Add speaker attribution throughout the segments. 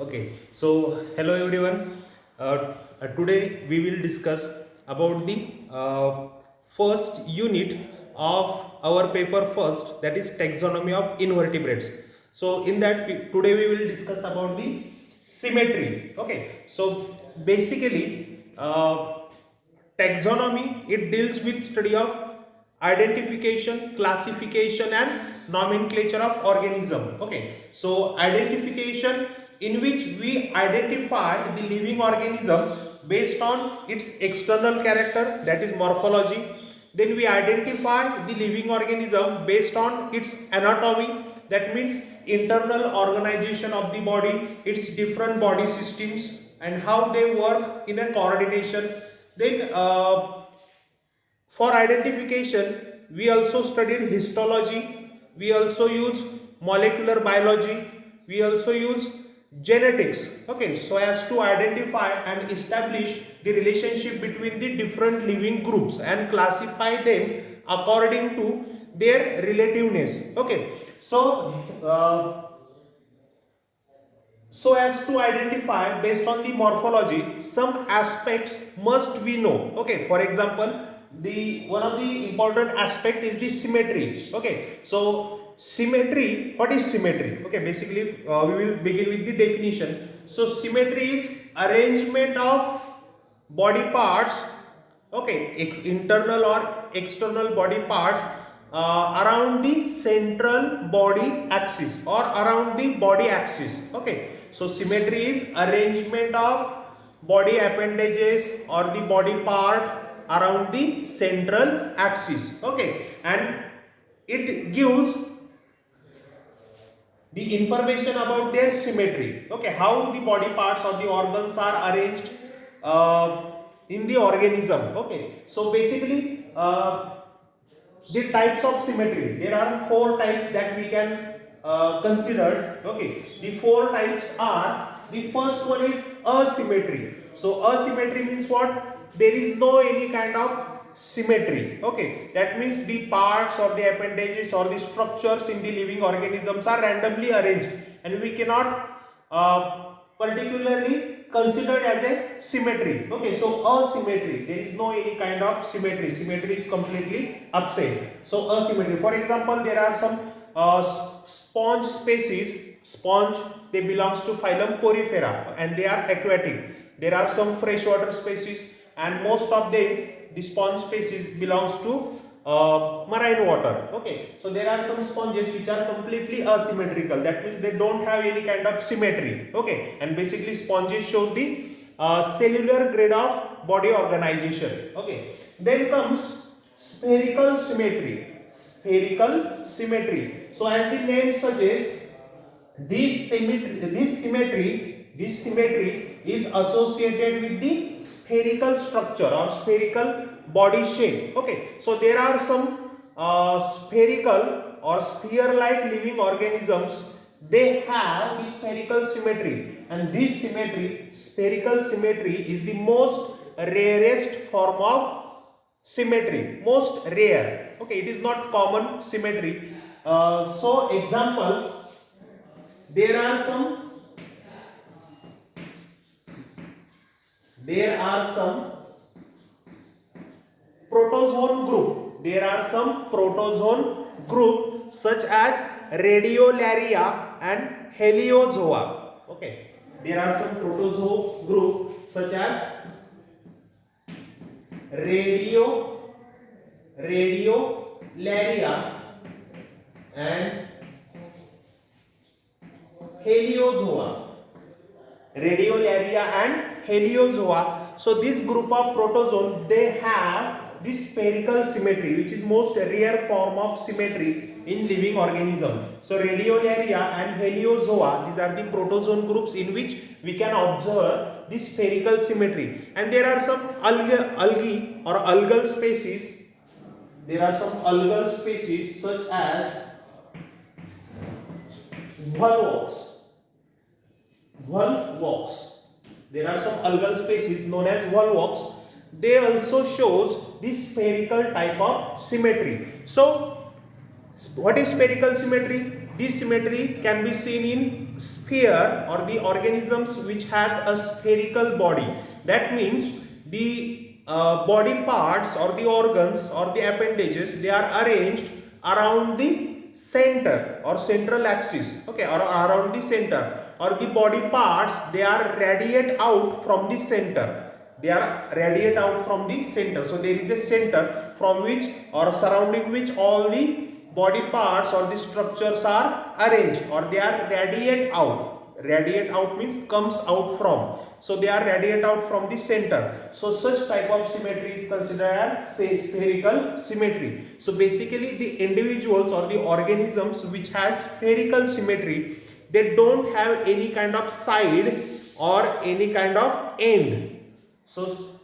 Speaker 1: Okay, so hello everyone. Today we will discuss about the first unit of our paper first, that is taxonomy of invertebrates. So in that today we will discuss about the symmetry. Okay, so basically taxonomy, it deals with study of identification, classification and nomenclature of organism. Okay, so identification, in which we identify the living organism based on its external character, that is morphology. Then we identify the living organism based on its anatomy, that means internal organization of the body, its different body systems and how they work in a coordination. Then for identification, we also studied histology, we also use molecular biology, we also use genetics. Okay, so as to identify and establish the relationship between the different living groups and classify them according to their relativeness. Okay, so as to identify based on the morphology, some aspects must we know. Okay, for example, the one of the important aspect is the symmetry. Okay, so symmetry, what is symmetry? Okay, basically we will begin with the definition. So symmetry is arrangement of body parts, okay, internal or external body parts around the central body axis or around the body axis. Okay, so symmetry is arrangement of body appendages or the body part around the central axis. Okay, and it gives the information about their symmetry. Okay, how the body parts or the organs are arranged in the organism. Okay, so basically the types of symmetry, there are four types that we can consider. Okay, the four types are, the first one is asymmetry. So asymmetry means what? There is no any kind of symmetry. Okay, that means the parts or the appendages or the structures in the living organisms are randomly arranged and we cannot particularly considered as a symmetry. Okay, so asymmetry, there is no any kind of symmetry. Symmetry is completely absent. So asymmetry, for example, there are some sponge species. Sponge, they belongs to phylum Porifera and they are aquatic. There are some freshwater species and most of them, the sponge species, belongs to marine water. Okay, so there are some sponges which are completely asymmetrical, that means they don't have any kind of symmetry. Okay, and basically sponges shows the cellular grade of body organization. Okay, then comes spherical symmetry. Spherical symmetry, so as the name suggests, this symmetry is associated with the spherical structure or spherical body shape. Okay, so there are some spherical or sphere-like living organisms. They have the spherical symmetry, and this symmetry, spherical symmetry, is the most rarest form of symmetry, most rare. Okay, it is not common symmetry. So example, there are some protozoan group. There are some protozoan group such as Radiolaria and Heliozoa. Okay, there are some protozoa group such as Radiolaria and Heliozoa. Radiolaria and Heliozoa. So this group of protozoan, they have this spherical symmetry, which is most rare form of symmetry in living organism. So Radiolaria and Heliozoa, these are the protozoan groups in which we can observe this spherical symmetry. And there are some algae or algal species. There are some algal species such as Volvox. There are some algal species known as volvox. They also shows this spherical type of symmetry. So what is spherical symmetry? this symmetry can be seen in sphere or the organisms which has a spherical body. That means the body parts or the organs or the appendages, they are arranged around the center or central axis, okay, or around the center, or the body parts, they are radiate out from the center. They are radiate out from the center. So there is a center from which or surrounding which all the body parts or the structures are arranged, or they are radiate out. Radiate out means comes out from. So they are radiate out from the center. So such type of symmetry is considered as spherical symmetry. So basically the individuals or the organisms which has spherical symmetry, they don't have any kind of side or any kind of end. So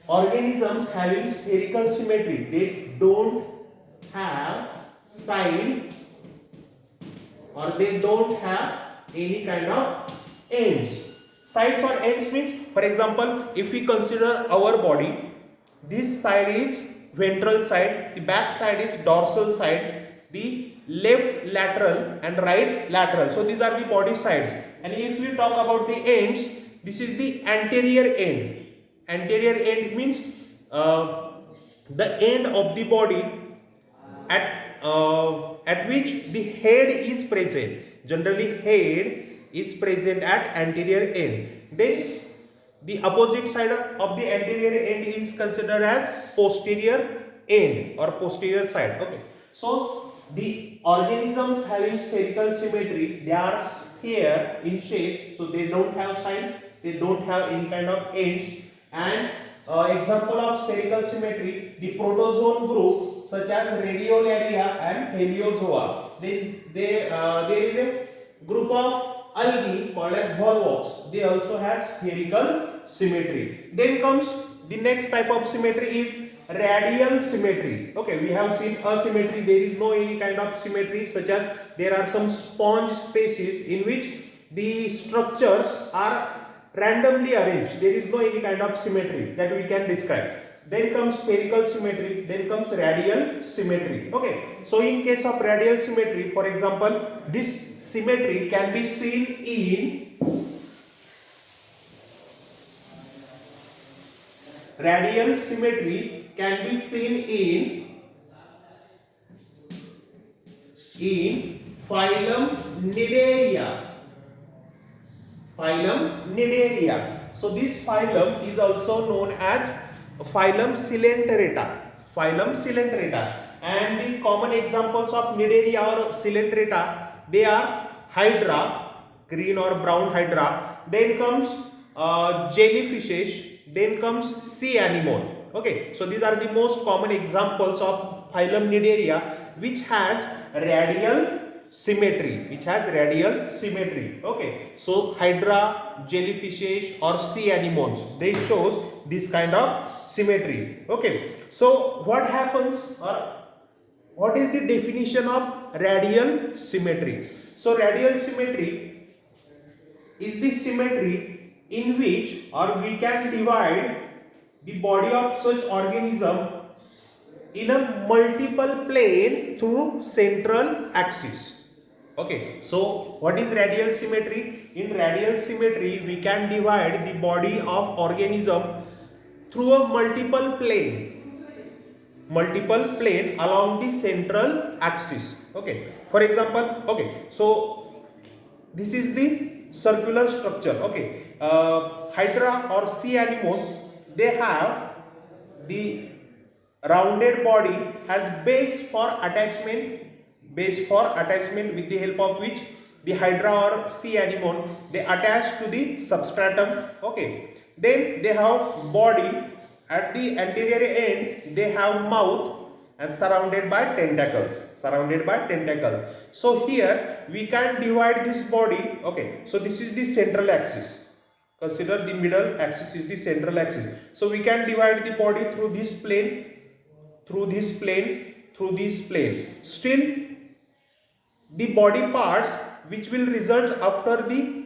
Speaker 1: organisms having spherical symmetry, they don't have side or they don't have any kind of ends. Sides or ends means, for example, if we consider our body, this side is ventral side, the back side is dorsal side, the left lateral and right lateral. So these are the body sides. And if we talk about the ends, this is the anterior end. Anterior end means the end of the body at which the head is present. Generally, head is present at anterior end. Then the opposite side of the anterior end is considered as posterior end or posterior side. Okay. So the organisms having spherical symmetry, they are sphere in shape. So they don't have sides. They don't have any kind of ends. And example of spherical symmetry, the protozoan group such as Radiolaria and Heliozoa. There is a group of algae called as volvox. They also have spherical symmetry. Then comes the next type of symmetry is radial symmetry. Okay, we have seen asymmetry. There is no any kind of symmetry, such as there are some sponge spaces in which the structures are randomly arranged. There is no any kind of symmetry that we can describe. Then comes spherical symmetry, then comes radial symmetry. Okay, so in case of radial symmetry, for example, this symmetry can be seen in radial symmetry can be seen in phylum Cnidaria. Phylum Cnidaria. So this phylum is also known as phylum Coelenterata. Phylum Coelenterata. And the common examples of Cnidaria or Coelenterata, they are Hydra, green or brown Hydra. Then comes jellyfishes. Then comes sea anemone. Okay, so these are the most common examples of phylum Cnidaria which has radial symmetry. Okay, so Hydra, jellyfishes or sea anemones, they shows this kind of symmetry. Okay, so what happens or what is the definition of radial symmetry? So radial symmetry is the symmetry in which or we can divide the body of such organism in a multiple plane through central axis. Okay, so what is radial symmetry? In radial symmetry, we can divide the body of organism through a multiple plane along the central axis. Okay, for example, okay, so this is the circular structure. Okay, Hydra or sea anemone, they have the rounded body has base for attachment with the help of which the Hydra or sea anemone, they attach to the substratum. Okay, then they have body at the anterior end, they have mouth and surrounded by tentacles. So here we can divide this body. Okay, so this is the central axis. Consider the middle axis is the central axis. So we can divide the body through this plane, Still, the body parts which will result after the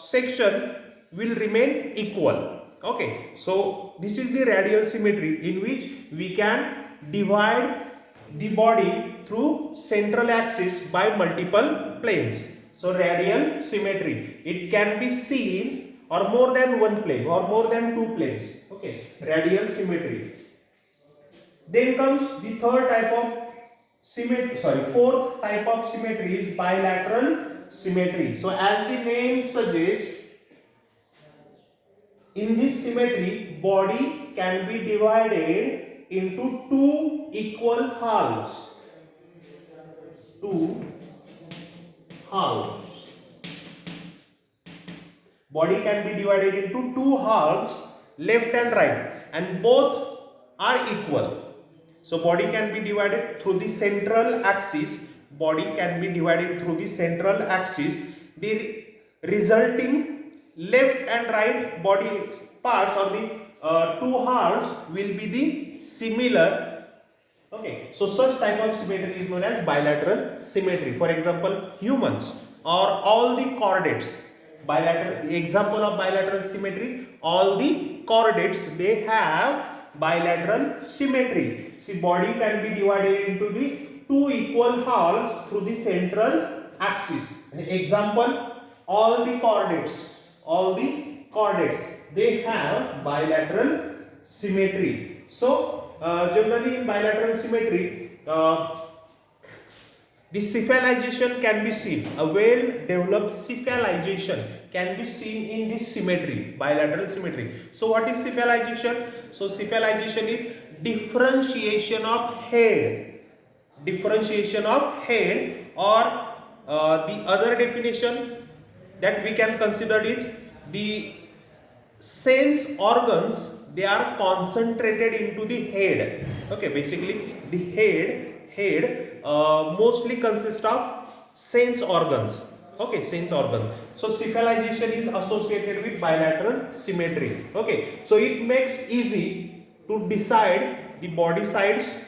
Speaker 1: section will remain equal. Okay, so this is the radial symmetry in which we can divide the body through central axis by multiple planes. So radial symmetry, it can be seen or more than one plane or more than two planes. Okay, radial symmetry. Then comes the third type of symmetry, fourth type of symmetry is bilateral symmetry. So as the name suggests, in this symmetry, body can be divided into two equal halves. Two halves. Body can be divided into two halves, left and right, and both are equal. So body can be divided through the central axis. Body can be divided through the central axis. The resulting left and right body parts or the two halves will be the similar. Okay, so such type of symmetry is known as bilateral symmetry. For example, humans or all the chordates. Bilateral example of bilateral symmetry, all the chordates, they have bilateral symmetry. See, body can be divided into the two equal halves through the central axis. Example, all the chordates, they have bilateral symmetry. So generally in bilateral symmetry, the cephalization can be seen. A well-developed cephalization can be seen in this symmetry, bilateral symmetry. So what is cephalization? So cephalization is differentiation of head. Differentiation of head, or the other definition that we can consider is the sense organs, they are concentrated into the head. Okay, basically the head mostly consists of sense organs. Okay, sense organs. So cephalization is associated with bilateral symmetry. Okay, so it makes easy to decide the body sides.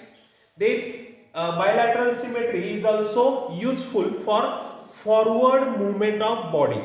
Speaker 1: Then bilateral symmetry is also useful for forward movement of body.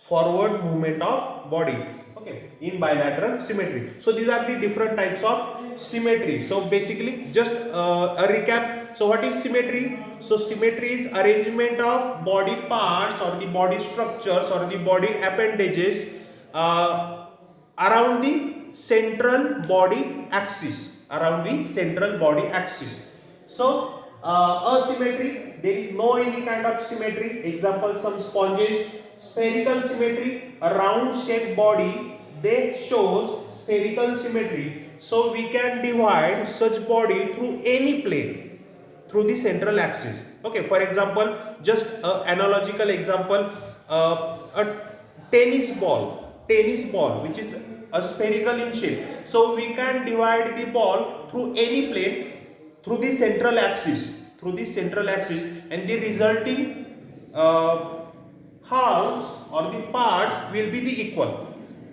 Speaker 1: Forward movement of body. Okay, in bilateral symmetry. So these are the different types of symmetry. So basically just a recap. So what is symmetry? So symmetry is arrangement of body parts or the body structures or the body appendages around the central body axis. Around the central body axis. So asymmetry, there is no any kind of symmetry. Example, some sponges. Spherical symmetry, a round shaped body, they shows spherical symmetry. So we can divide such body through any plane, through the central axis. Okay, for example, just analogical example, a tennis ball which is a spherical in shape. So we can divide the ball through any plane through the central axis, and the resulting halves or the parts will be the equal.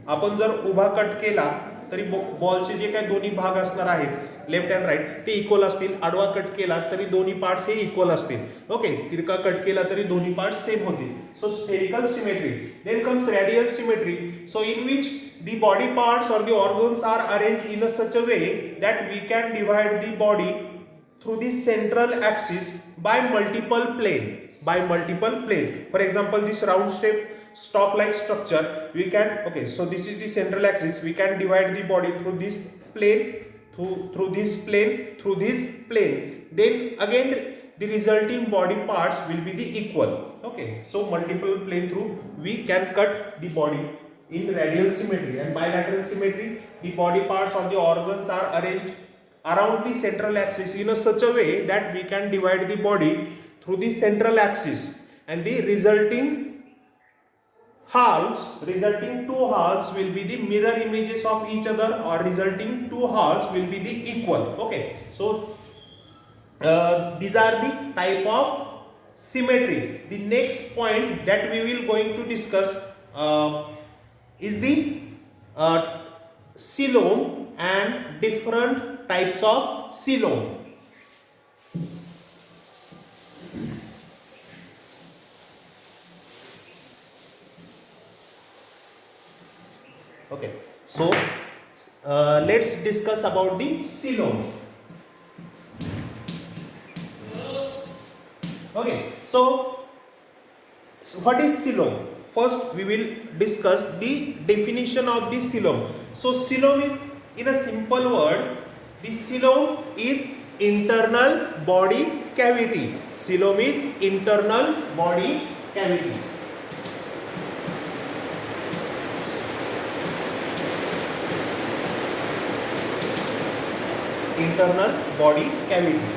Speaker 1: आपण जर उभा cut केला तरी बॉलचे जे काही दोन्ही भाग असणार आहेत लेफ्ट अँड राईट ते इक्वल असतील. आडवा कट केला तरी दोन्ही पार्ट्स हे इक्वल असतील. ओके, तिरका कट केला तरी दोन्ही पार्ट्स सेम होतील. So spherical symmetry. Then comes radial symmetry. So in which the body parts or the organs are arranged in a such a way that we can divide the body through the central axis by multiple plane. For example, this round shape stalk like structure, we can, okay, so this is the central axis, we can divide the body through this plane, through this plane. Then again the resulting body parts will be the equal. Okay, so multiple plane through we can cut the body in radial symmetry. And bilateral symmetry, the body parts or the organs are arranged around the central axis in a such a way that we can divide the body through the central axis, and the resulting two halves will be the mirror images of each other, or resulting two halves will be the equal. Okay, so these are the type of symmetry. The next point that we will going to discuss is the coelom and different types of coelom. Okay, so let's discuss about the coelom. Okay, so what is coelom? First we will discuss the definition of the coelom. So coelom is, in a simple word, the coelom is internal body cavity. Coelom is internal body cavity. Internal body cavity.